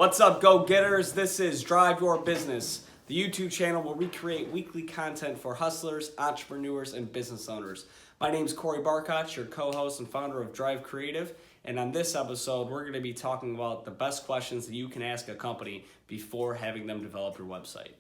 What's up, go-getters? This is Drive Your Business, the YouTube channel where we create weekly content for hustlers, entrepreneurs, and business owners. My name is Corey Barkach, your co-host and founder of Drive Creative, and on this episode, we're going to be talking about the best questions that you can ask a company before having them develop your website.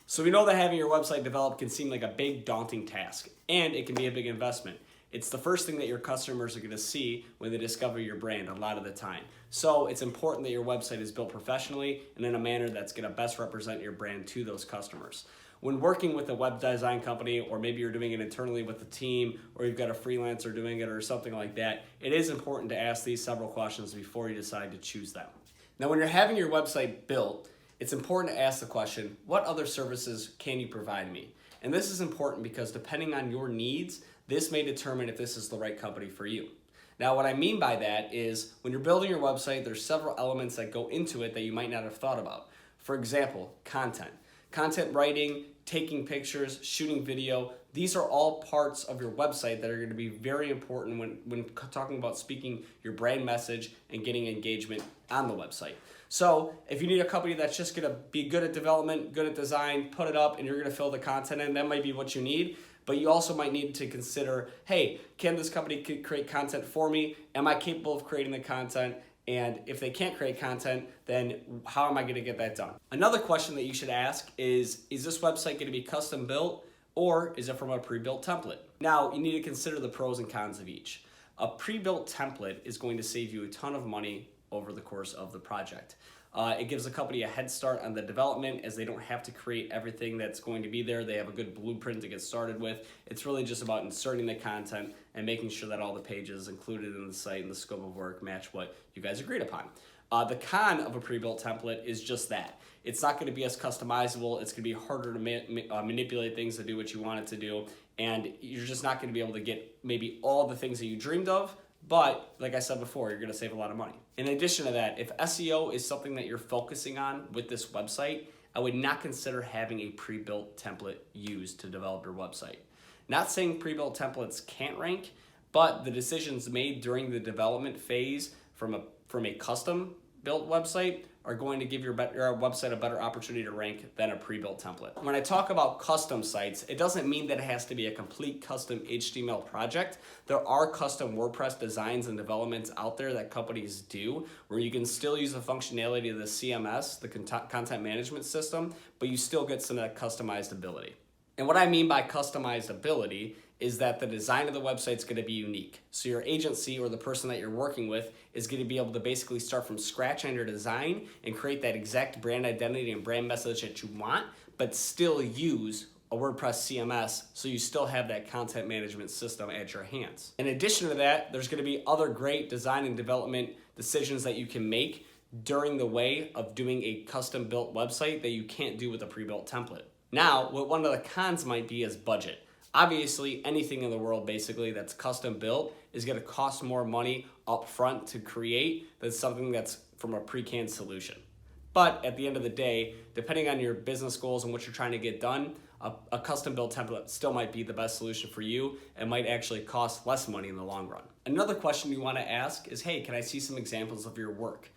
So we know that having your website developed can seem like a big, daunting task, and it can be a big investment. It's the first thing that your customers are going to see when they discover your brand a lot of the time. So it's important that your website is built professionally and in a manner that's going to best represent your brand to those customers. When working with a web design company, or maybe you're doing it internally with a team, or you've got a freelancer doing it or something like that, it is important to ask these several questions before you decide to choose them. Now, when you're having your website built, it's important to ask the question, what other services can you provide me? And this is important because depending on your needs, this may determine if this is the right company for you. Now, what I mean by that is when you're building your website, there's several elements that go into it that you might not have thought about. For example, content. Content writing, taking pictures, shooting video, these are all parts of your website that are going to be very important when talking about speaking your brand message and getting engagement on the website. So if you need a company that's just going to be good at development, good at design, put it up, and you're going to fill the content in, that might be what you need. But you also might need to consider, hey, can this company create content for me? Am I capable of creating the content? And if they can't create content, then how am I going to get that done? Another question that you should ask is this website going to be custom built, or is it from a pre-built template? Now, you need to consider the pros and cons of each. A pre-built template is going to save you a ton of money over the course of the project. It gives a company a head start on the development, as they don't have to create everything that's going to be there. They have a good blueprint to get started with. It's really just about inserting the content and making sure that all the pages included in the site and the scope of work match what you guys agreed upon. The con of a pre-built template is just that. It's not going to be as customizable. It's going to be harder to manipulate things to do what you want it to do. And you're just not going to be able to get maybe all the things that you dreamed of. But like I said before, you're going to save a lot of money. In addition to that, if SEO is something that you're focusing on with this website, I would not consider having a pre-built template used to develop your website. Not saying pre-built templates can't rank, but the decisions made during the development phase from a custom built website are going to give your website a better opportunity to rank than a pre-built template. When I talk about custom sites, it doesn't mean that it has to be a complete custom HTML project. There are custom WordPress designs and developments out there that companies do, where you can still use the functionality of the CMS, the content management system, but you still get some of that customized ability. And what I mean by customized ability is that the design of the website is going to be unique. So your agency or the person that you're working with is going to be able to basically start from scratch on your design and create that exact brand identity and brand message that you want, but still use a WordPress CMS so you still have that content management system at your hands. In addition to that, there's going to be other great design and development decisions that you can make during the way of doing a custom built website that you can't do with a pre-built template. Now, what one of the cons might be is budget. Obviously, anything in the world basically that's custom built is going to cost more money up front to create than something that's from a pre-canned solution. But at the end of the day, depending on your business goals and what you're trying to get done, a custom built template still might be the best solution for you and might actually cost less money in the long run. Another question you want to ask is, hey, can I see some examples of your work?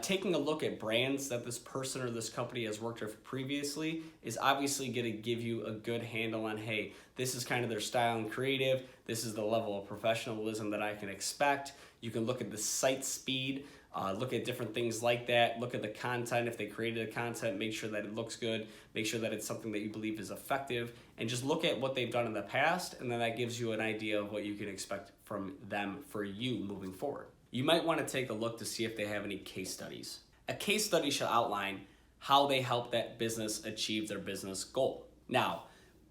Taking a look at brands that this person or this company has worked with previously is obviously going to give you a good handle on, hey, this is kind of their style and creative. This is the level of professionalism that I can expect. You can look at the site speed, look at different things like that. Look at the content. If they created the content, make sure that it looks good. Make sure that it's something that you believe is effective. And just look at what they've done in the past, and then that gives you an idea of what you can expect from them for you moving forward. You might want to take a look to see if they have any case studies. A case study should outline how they help that business achieve their business goal. Now,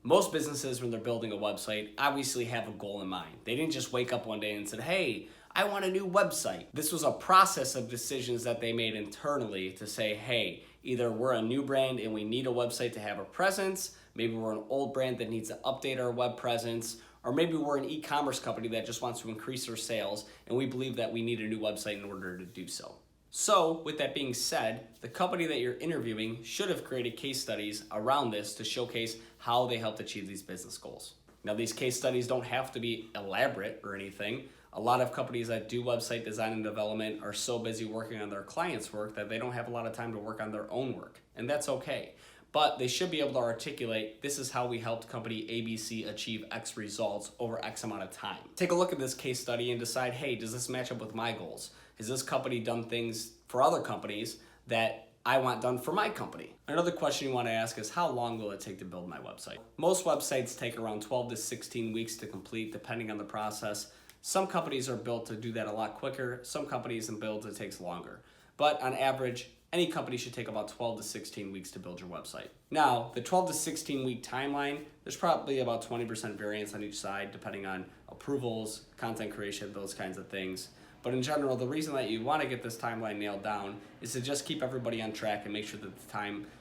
most businesses, when they're building a website, obviously have a goal in mind. They didn't just wake up one day and said, hey, I want a new website. This was a process of decisions that they made internally to say, hey, either we're a new brand and we need a website to have a presence, maybe we're an old brand that needs to update our web presence, or maybe we're an e-commerce company that just wants to increase their sales and we believe that we need a new website in order to do so. So with that being said, the company that you're interviewing should have created case studies around this to showcase how they helped achieve these business goals. Now, these case studies don't have to be elaborate or anything. A lot of companies that do website design and development are so busy working on their clients' work that they don't have a lot of time to work on their own work, and that's okay. But they should be able to articulate, this is how we helped company ABC achieve X results over X amount of time. Take a look at this case study and decide, hey, does this match up with my goals? Has this company done things for other companies that I want done for my company? Another question you want to ask is, how long will it take to build my website? Most websites take around 12 to 16 weeks to complete, depending on the process. Some companies are built to do that a lot quicker. Some companies and builds it takes longer. But on average, any company should take about 12 to 16 weeks to build your website. Now, the 12 to 16 week timeline, there's probably about 20% variance on each side, depending on approvals, content creation, those kinds of things. But in general, the reason that you want to get this timeline nailed down is to just keep everybody on track and make sure that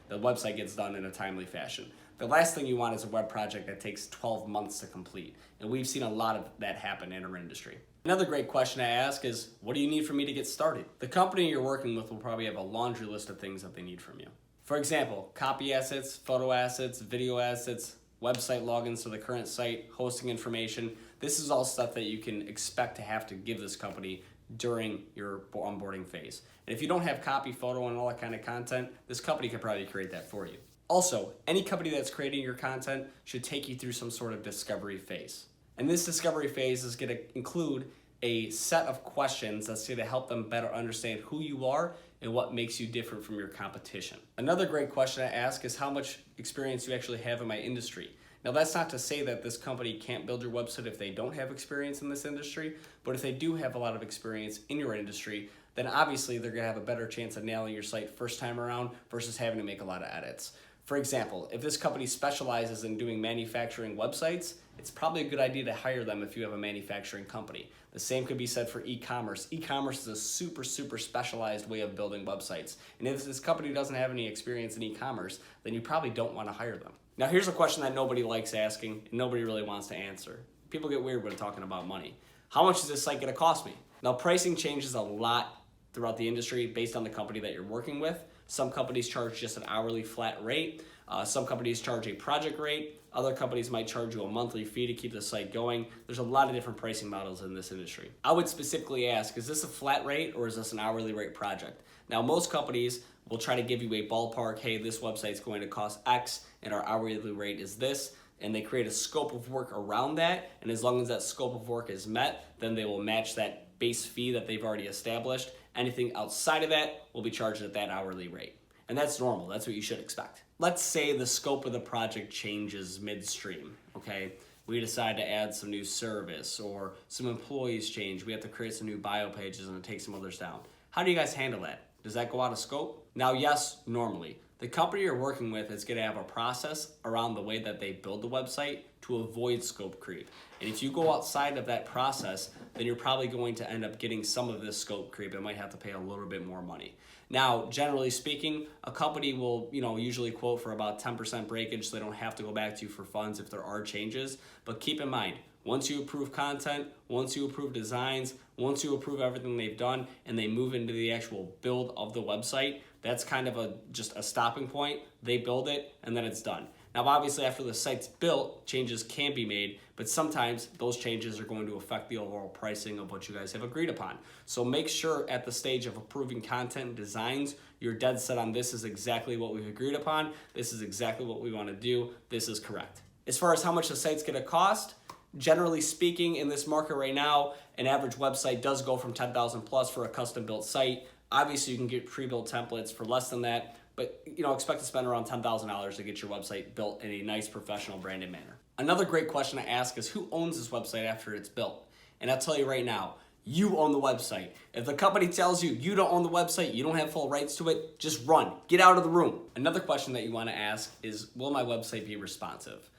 the website gets done in a timely fashion. The last thing you want is a web project that takes 12 months to complete. And we've seen a lot of that happen in our industry. Another great question to ask is, what do you need from me to get started? The company you're working with will probably have a laundry list of things that they need from you. For example, copy assets, photo assets, video assets, website logins to the current site, hosting information. This is all stuff that you can expect to have to give this company during your onboarding phase. And if you don't have copy, photo, and all that kind of content, this company can probably create that for you. Also, any company that's creating your content should take you through some sort of discovery phase. And this discovery phase is going to include a set of questions that's going to help them better understand who you are and what makes you different from your competition. Another great question to ask is how much experience you actually have in my industry. Now, that's not to say that this company can't build your website if they don't have experience in this industry, but if they do have a lot of experience in your industry, then obviously they're going to have a better chance of nailing your site first time around versus having to make a lot of edits. For example, if this company specializes in doing manufacturing websites, it's probably a good idea to hire them if you have a manufacturing company. The same could be said for e-commerce. E-commerce is a super specialized way of building websites. And if this company doesn't have any experience in e-commerce, then you probably don't want to hire them. Now, here's a question that nobody likes asking and nobody really wants to answer. People get weird when talking about money. How much is this site going to cost me? Now, pricing changes a lot throughout the industry based on the company that you're working with. Some companies charge just an hourly flat rate. Some companies charge a project rate. Other companies might charge you a monthly fee to keep the site going. There's a lot of different pricing models in this industry. I would specifically ask, is this a flat rate or is this an hourly rate project? Now, most companies will try to give you a ballpark, hey, this website's going to cost X and our hourly rate is this, and they create a scope of work around that, and as long as that scope of work is met, then they will match that base fee that they've already established. Anything outside of that will be charged at that hourly rate. And that's normal, that's what you should expect. Let's say the scope of the project changes midstream, okay? We decide to add some new service or some employees change. We have to create some new bio pages and take some others down. How do you guys handle that? Does that go out of scope? Now, yes, normally. The company you're working with is going to have a process around the way that they build the website to avoid scope creep. And if you go outside of that process, then you're probably going to end up getting some of this scope creep and might have to pay a little bit more money. Now, generally speaking, a company will, usually quote for about 10% breakage, so they don't have to go back to you for funds if there are changes. But keep in mind, once you approve content, once you approve designs, once you approve everything they've done, and they move into the actual build of the website, that's kind of just a stopping point. They build it, and then it's done. Now, obviously, after the site's built, changes can be made, but sometimes those changes are going to affect the overall pricing of what you guys have agreed upon. So make sure at the stage of approving content and designs, you're dead set on this is exactly what we've agreed upon, this is exactly what we want to do, this is correct. As far as how much the site's going to cost, generally speaking, in this market right now, an average website does go from $10,000 plus for a custom built site. Obviously, you can get pre-built templates for less than that, but expect to spend around $10,000 to get your website built in a nice, professional, branded manner. Another great question to ask is, who owns this website after it's built? And I'll tell you right now, you own the website. If the company tells you you don't own the website, you don't have full rights to it, just run. Get out of the room. Another question that you want to ask is, will my website be responsive?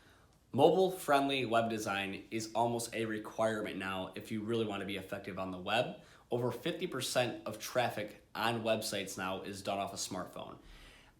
Mobile-friendly web design is almost a requirement now if you really want to be effective on the web. Over 50% of traffic on websites now is done off a smartphone.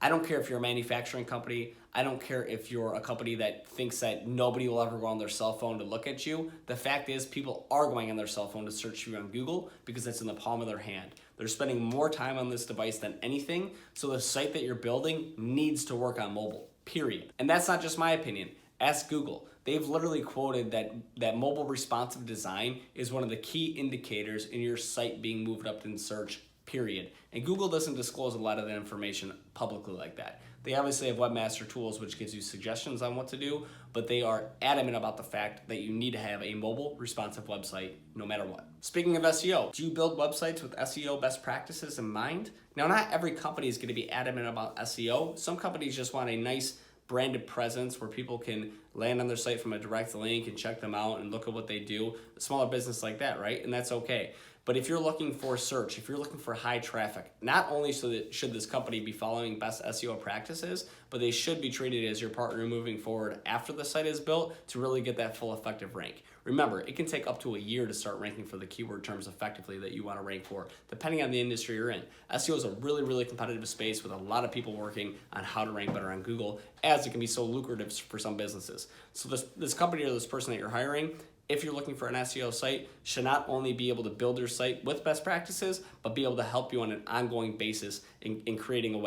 I don't care if you're a manufacturing company. I don't care if you're a company that thinks that nobody will ever go on their cell phone to look at you. The fact is, people are going on their cell phone to search you on Google because it's in the palm of their hand. They're spending more time on this device than anything, so the site that you're building needs to work on mobile, period. And that's not just my opinion. Ask Google. they've literally quoted that mobile responsive design is one of the key indicators in your site being moved up in search, period. And Google doesn't disclose a lot of that information publicly like that. They obviously have Webmaster Tools, which gives you suggestions on what to do, but they are adamant about the fact that you need to have a mobile responsive website no matter what. Speaking of SEO, do you build websites with SEO best practices in mind? Now, not every company is going to be adamant about SEO. Some companies just want a nice branded presence where people can land on their site from a direct link and check them out and look at what they do. A smaller business like that, right? And that's okay. But if you're looking for search, if you're looking for high traffic, not only should this company be following best SEO practices, but they should be treated as your partner moving forward after the site is built to really get that full effective rank. Remember, it can take up to a year to start ranking for the keyword terms effectively that you want to rank for, depending on the industry you're in. SEO is a really, really competitive space with a lot of people working on how to rank better on Google, as it can be so lucrative for some businesses. So this company or this person that you're hiring, if you're looking for an SEO site, should not only be able to build your site with best practices, but be able to help you on an ongoing basis in creating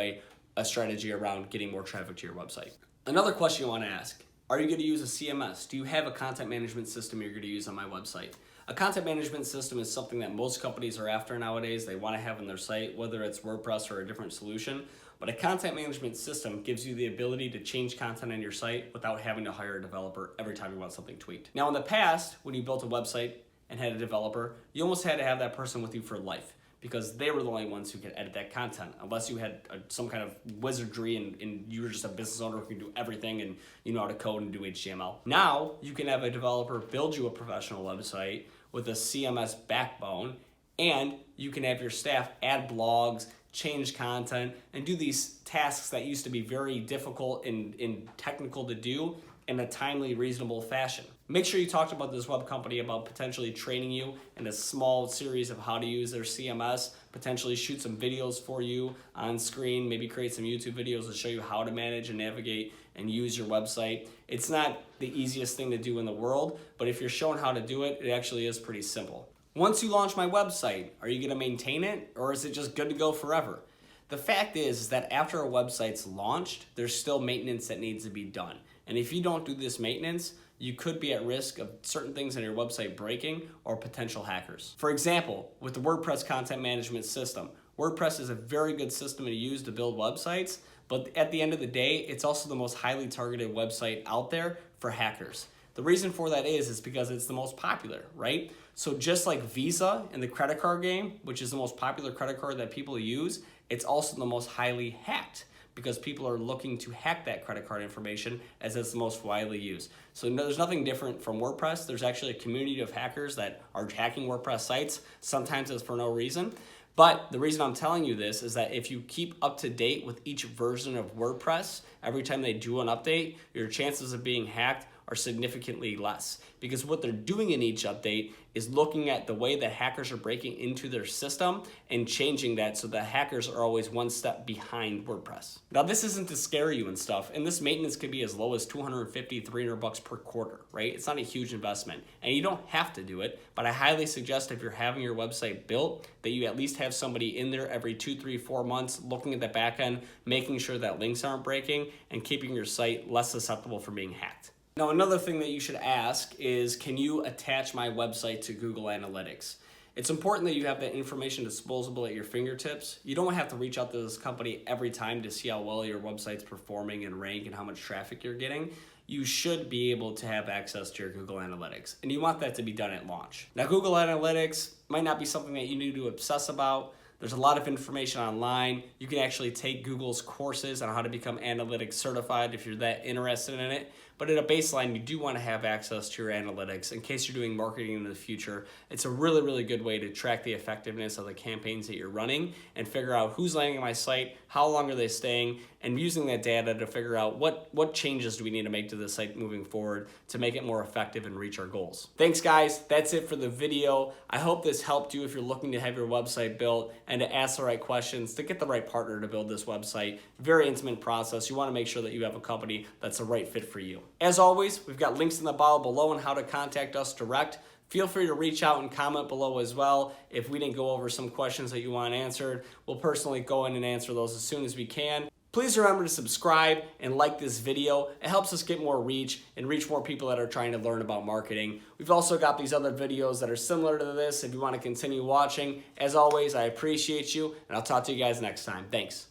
a strategy around getting more traffic to your website. Another question you want to ask, are you going to use a CMS? Do you have a content management system you're going to use on my website? A content management system is something that most companies are after nowadays. They want to have on their site, whether it's WordPress or a different solution. But a content management system gives you the ability to change content on your site without having to hire a developer every time you want something tweaked. Now, in the past, when you built a website and had a developer, you almost had to have that person with you for life because they were the only ones who could edit that content, unless you had some kind of wizardry and you were just a business owner who can do everything and you know how to code and do HTML. Now, you can have a developer build you a professional website with a CMS backbone, and you can have your staff add blogs, change content, and do these tasks that used to be very difficult and technical to do in a timely, reasonable fashion. Make sure you talk about this web company about potentially training you in a small series of how to use their CMS, potentially shoot some videos for you on screen, maybe create some YouTube videos to show you how to manage and navigate and use your website. It's not the easiest thing to do in the world, but if you're shown how to do it, it actually is pretty simple. Once you launch my website, are you gonna maintain it or is it just good to go forever? The fact is that after a website's launched, there's still maintenance that needs to be done. And if you don't do this maintenance, you could be at risk of certain things on your website breaking or potential hackers. For example, with the WordPress content management system, WordPress is a very good system to use to build websites, but at the end of the day, it's also the most highly targeted website out there for hackers. The reason for that is because it's the most popular, right? So just like Visa in the credit card game, which is the most popular credit card that people use, it's also the most highly hacked because people are looking to hack that credit card information as it's the most widely used. So no, there's nothing different from WordPress. There's actually a community of hackers that are hacking WordPress sites. Sometimes it's for no reason. But the reason I'm telling you this is that if you keep up to date with each version of WordPress, every time they do an update, your chances of being hacked are significantly less, because what they're doing in each update is looking at the way that hackers are breaking into their system and changing that so that hackers are always one step behind WordPress. Now, this isn't to scare you and stuff, and this maintenance could be as low as $250, $300 per quarter, right? It's not a huge investment, and you don't have to do it, but I highly suggest if you're having your website built that you at least have somebody in there every 2, 3, 4 months looking at the back end, making sure that links aren't breaking, and keeping your site less susceptible from being hacked. Now, another thing that you should ask is, can you attach my website to Google Analytics? It's important that you have that information disposable at your fingertips. You don't have to reach out to this company every time to see how well your website's performing and rank and how much traffic you're getting. You should be able to have access to your Google Analytics, and you want that to be done at launch. Now, Google Analytics might not be something that you need to obsess about. There's a lot of information online. You can actually take Google's courses on how to become analytics certified if you're that interested in it. But at a baseline, you do want to have access to your analytics in case you're doing marketing in the future. It's a really, really good way to track the effectiveness of the campaigns that you're running and figure out who's landing on my site, how long are they staying, and using that data to figure out what changes do we need to make to the site moving forward to make it more effective and reach our goals. Thanks, guys. That's it for the video. I hope this helped you if you're looking to have your website built and to ask the right questions, to get the right partner to build this website. Very intimate process. You want to make sure that you have a company that's the right fit for you. As always, we've got links in the bio below on how to contact us direct. Feel free to reach out and comment below as well. If we didn't go over some questions that you want answered, we'll personally go in and answer those as soon as we can. Please remember to subscribe and like this video. It helps us get more reach and reach more people that are trying to learn about marketing. We've also got these other videos that are similar to this if you want to continue watching. As always, I appreciate you, and I'll talk to you guys next time. Thanks.